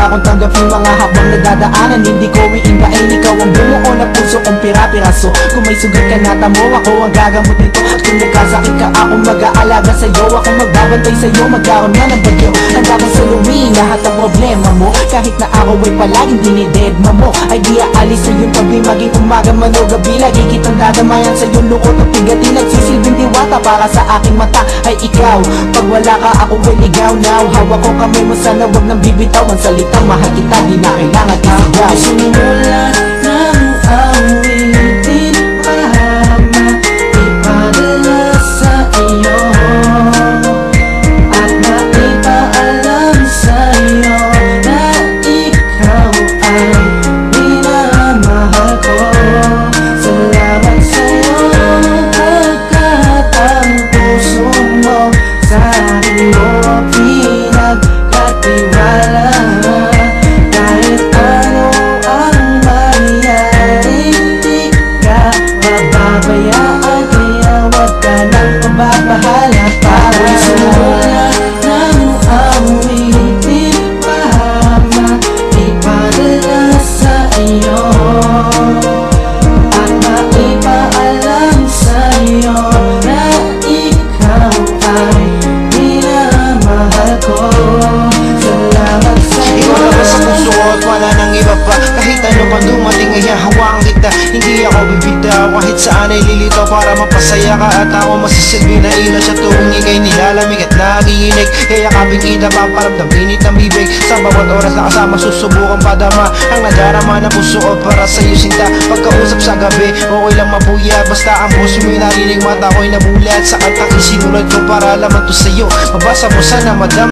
handa kong tanggapin mga habang nagdadaanan. Hindi ko iindain, ikaw ang bumuo na puso kong pira-piraso. Kung may sugat ka na tamo, ako ang gagamot nito. At kung nagkasakit ka, ako mag-aalaga sa'yo. Ako magbabantay sa'yo, magkaroon na ng bagyo. Handa kong saluhin lahat ng problema mo. Kahit na ako ay palaging dinidedma mo, ay di aalis sa iyong tabi. Maging umaga man o gabi, lagi kitang dadamayan sa iyong lukot at pigatin. Nagsisilbing diwata para sa aking mata ay ikaw. Pag wala ka, ako ay ligaw now. Hawak ko kamay mo, sana wag nang bibitaw. Ang salitang mahal kita, di na kailangan isigaw. Sumulat ng awitin para maipadala sa iyo at maipaalam sa iyo na ikaw ay minamahal ko. Salamat sa iyo pagkat ang puso mo sa akin mo pinagkatiwala. Kahit ano ang mangyari, di ka mababayaan, kaya wag ka nang mababahala. Para sumulat ng awitin para maipadala sa iyo at maipaalam sa iyo na ikaw ay minamahal ko. Salamat sa iyo. Ikaw lang sa puso ko at wala nang iba pa. Kahit ano pa dumating ay hahawakan kita. Hindi ako bibitaw kahit saan ay lilitaw para mapasaya ka. At ako masisilbi na ilaw sa tuwing ika'y nilalamig at nagiinig. Kaya kaping kita paparamdam init ng bibig. Sa bawat oras na kasama susubukan padama ang nadarama ng puso ko para sa'yo sinta. Pagkausap sa gabi okay lang mapuyat, basta ang puso mo'y narinig, mata ko'y nabulat sa kantang isinulat ko para laman to sa'yo. Mabasa mo sana madam.